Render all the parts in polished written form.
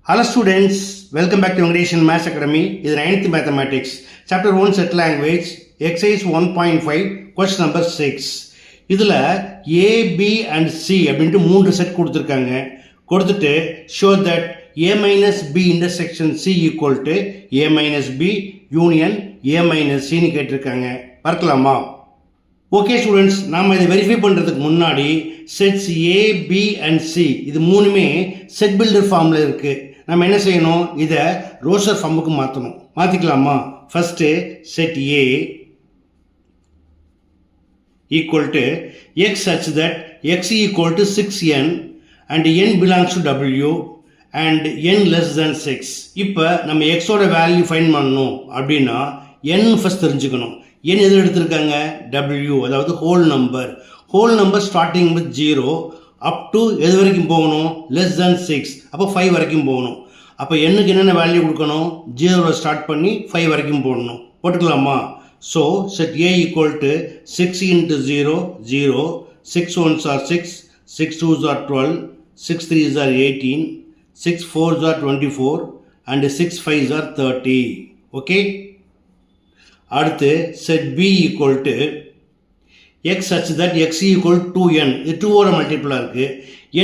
Hello students, welcome back to English Maths Academy. This is 9th Mathematics, Chapter 1 Set Language, Exercise 1.5, Question number 6. இதில் A, B and C அப்படின்ட்டு 3 set கொடுத்துருக்காங்க. கொடுத்துட்டு show that A minus B intersection C equal to A minus B union A minus C னு கேட்டிருக்காங்க. பார்க்கலாமா? Okay students, நாம் இதை verify பண்ணுறதுக்கு முன்னாடி sets A, B and C இது மூணுமே செட் பில்டர் ஃபார்மில் இருக்குது. நம்ம என்ன செய்யணும்? இதை ரோசர் ஃபார்முக்கு மாற்றணும். மாற்றிக்கலாமா? First set A equal to x such that x equal to 6n and n belongs to W and n less than 6. இப்போ நம்ம xோட வேல்யூ ஃபைண்ட் பண்ணணும் அப்படின்னா n ஃபஸ்ட் தெரிஞ்சுக்கணும். n எது எடுத்திருக்காங்க? W, அதாவது whole number starting with 0 up to எது வரைக்கும் போகணும்? Less than 6. அப்போ 5 வரைக்கும் போகணும். அப்போ என்னுக்கு என்னென்ன வேல்யூ கொடுக்கணும்? 0 ஸ்டார்ட் பண்ணி 5 வரைக்கும் போடணும். போட்டுக்கலாமா? So set A equal to 6 into 0, 0, 6 1s are 6, 6 2s are 12, 6 3s are 18, 6 4s are 24 and 6 5s are 30. Okay, அடுத்து set B equal to x such that x equal to n. இது 2ஓட மல்டிபிளாக இருக்குது.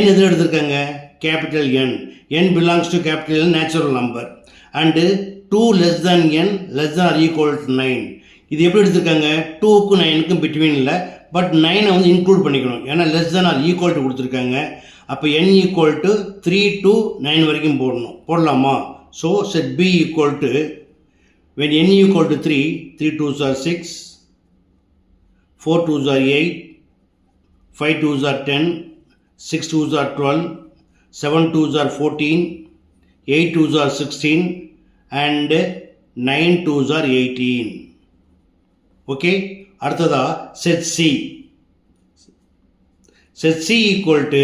n எதில் எடுத்திருக்காங்க? Capital N. n belongs to capital N, natural number. and 2 less than n less than or equal to 9. இது எப்படி எடுத்திருக்காங்க? 2க்கும் 9க்கும் பிட்வீனில், but 9 வந்து include பண்ணிக்கணும். ஏன்னா less than or equal to கொடுத்துருக்காங்க. அப்போ n equal to 3 to 9 வரைக்கும் போடணும். போடலாமா? So set B equal to when n equal to 3, 3 2s are 6, 4 2s are 8, 5 2s are 10, 6 2s are 12, 7 2s are 14, 8 2s are 16 and 9 2s are 18. Okay, அடுத்ததா set C. Set C equal to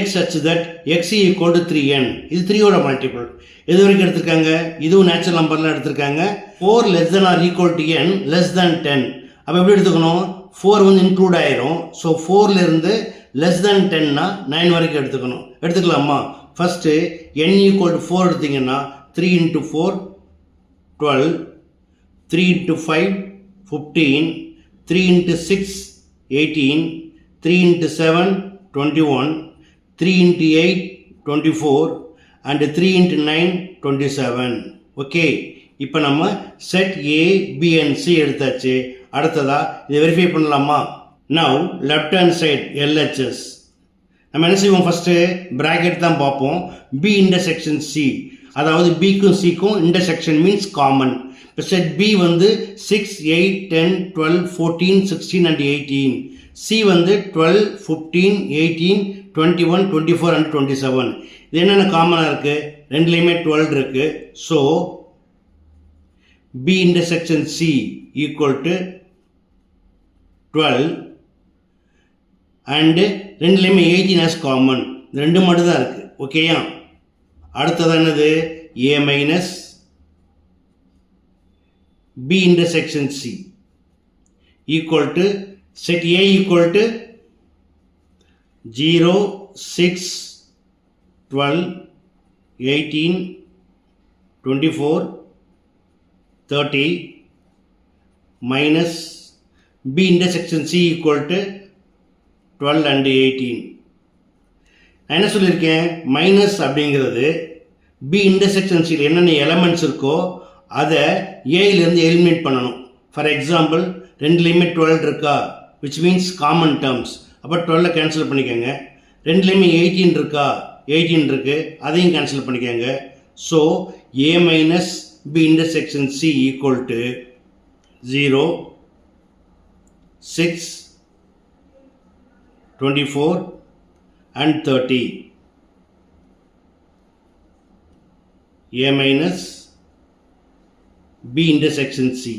x such that x equal to 3n. இது 3ஓட multiple. எது வரைக்கும் எடுத்திருக்காங்க? இதுவும் natural நம்பர்லாம் எடுத்திருக்காங்க. 4 less than or equal to n less than 10. அப்போ எப்படி எடுத்துக்கணும்? 4 வந்து இன்க்ளூட் ஆயிரும். ஸோ 4லேருந்து லெஸ் தேன் 10னா 9 வரைக்கும் எடுத்துக்கணும். எடுத்துக்கலாமா? ஃபஸ்ட்டு n equal to 4 எடுத்திங்கன்னா 3 into 4 12, 3 into 5 15, 3 into 6 18, 3 into 7 21, 3 into 8 24 and 3 into 9 27. Okay, இப்போ நம்ம set A, B and C எடுத்தாச்சு. அடுத்ததா இதை வெரிஃபை பண்ணலாமா? Now left hand side LHS நம்ம என்ன செய்வோம்? ஃபஸ்ட்டு ப்ராக்கெட் தான் பார்ப்போம். B இன்டர்செக்ஷன் C, அதாவது Bக்கும் Cக்கும் இன்டர்செக்ஷன் மீன்ஸ் காமன். இப்போ செட் B வந்து 6 8 10 12 14 16 and 18. C வந்து 12 15 18 21 24 and 27. இது என்னென்ன காமனாக இருக்குது? ரெண்டுலேயுமே 12 இருக்குது. So B intersection C equal to 12 and ரெண்டுலேயுமே 18 as காமன். ரெண்டு மட்டும் தான் இருக்குது. ஓகேயா? அடுத்தது என்னது? A minus B intersection C equal to set A equal to 0 6 12 18 24 30 minus B intersection C equal to 12 and 18. நான் என்ன சொல்லியிருக்கேன்? மைனஸ் அப்படிங்கிறது B இன்டர்செக்ஷன் Cயில் என்னென்ன எலமெண்ட்ஸ் இருக்கோ அதை ஏயிலேருந்து எலிமினேட் பண்ணணும். ஃபார் எக்ஸாம்பிள் ரெண்டுலேயுமே 12 இருக்கா, விச் மீன்ஸ் காமன் டேர்ம்ஸ். அப்போ 12 கேன்சல் பண்ணிக்கோங்க. ரெண்டுலேயுமே 18 இருக்கா, 18 இருக்குது, அதையும் கேன்சல் பண்ணிக்கோங்க. So A minus B intersection C equal to 0 6 24 and 30. A minus B intersection C.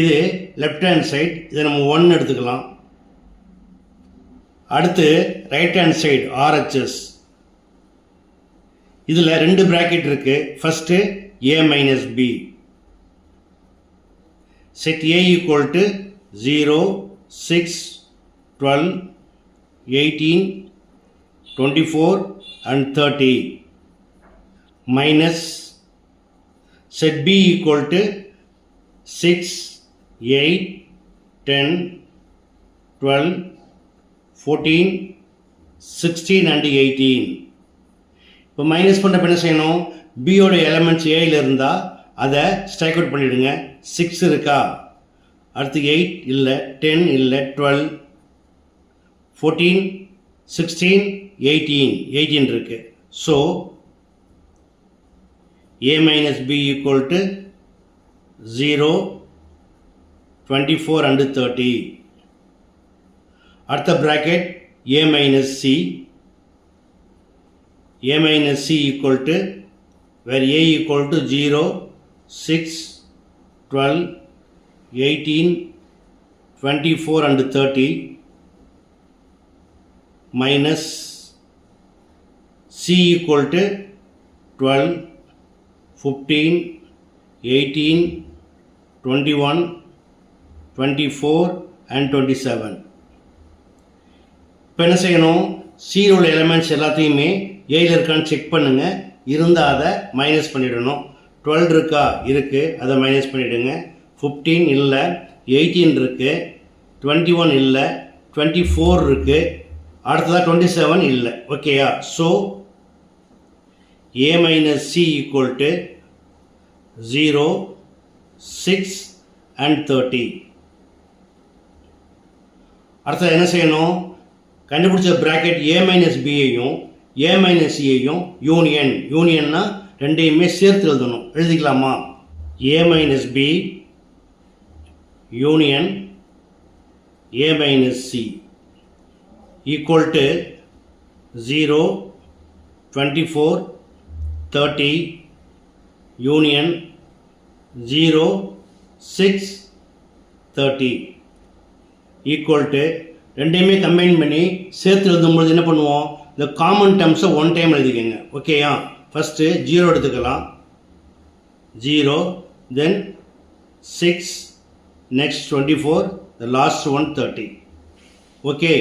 இது லெஃப்ட் ஹேண்ட் சைட். இதை நம்ம 1 எடுத்துக்கலாம். அடுத்து ரைட் ஹேண்ட் சைடு RHS. இதில் 2 ப்ராக்கெட் இருக்குது. First A minus B. Set A equal to 0 6 12 18 24 and 30. minus set B equal to 6, 8, 10, 12, 14, 16 and 18. இப்போ minus பண்ணுறப்ப என்ன செய்யணும்? பியோட எலமெண்ட்ஸ் ஏயில் இருந்தால் அதை ஸ்ட்ரைக் அவுட் பண்ணிவிடுங்க. 6 இருக்கா, அடுத்து 8 இல்லை, 10 இல்லை, 12, 14, 16, 18 இருக்கு. So a minus b equal to 0, 24 and 30. அடுத்த bracket a minus c equal to, where a equal to 0, 6, 12, 18, 24 and 30 minus c equal to 12, 15, 18, 21, 24 and 27. இப்போ என்ன செய்யணும்? சீரோட எலிமெண்ட்ஸ் எல்லாத்தையுமே ஏயில் இருக்கான்னு செக் பண்ணுங்க. இருந்தால் அதை மைனஸ் பண்ணிடணும். 12 இருக்கா, இருக்குது, அதை மைனஸ் பண்ணிவிடுங்க. 15 இல்லை, 18 இருக்குது, 21 இல்லை, 24 இருக்குது, அடுத்ததாக 27 இல்லை. ஓகேயா? So a minus c equal to 0, 6 and 30. அடுத்தது என்ன செய்யணும்? கண்டுபிடிச்ச பிராக்கெட் a minus b ஐயும் a minus c ஐயும் யூனியன்னா ரெண்டையுமே சேர்த்து எழுதணும். எழுதிக்கலாமா? a minus b union a minus c equal to 0, 24, 30 union 0, 6, 30 equal to ரெண்டையுமே கம்பைன் பண்ணி சேர்த்து எழுதும்போது என்ன பண்ணுவோம்? இந்த காமன் டேர்ம்ஸை ஒன் டைம் எழுதிக்கங்க. ஓகேயா? ஃபஸ்ட்டு 0 எடுத்துக்கலாம், 0, தென் 6, next 24, the last one 30. Okay,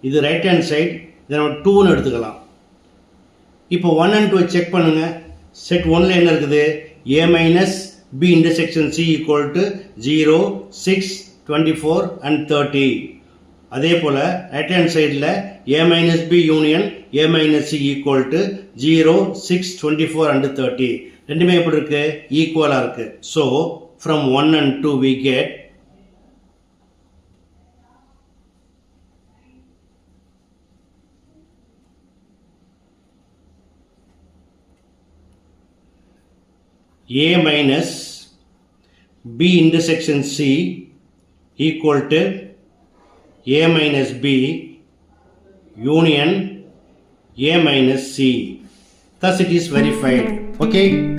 இது ரைட் ஹேண்ட் சைட். இதை நம்ம 2ன்னு எடுத்துக்கலாம். இப்போ 1 and 2 செக் பண்ணுங்க. செட் 1ல் என்ன இருக்குது? a minus b intersection c equal to 0, 6, 24 and 30. அதே போல் ரைட் ஹேண்ட் சைடில் a minus b union a minus c equal to 0, 6, 24 and 30. ரெண்டுமே எப்படி இருக்கு? ஈக்குவலாக இருக்கு. So from 1 and 2 we get a minus b intersection c equal to a minus b union a minus c. Thus it is verified. Okay.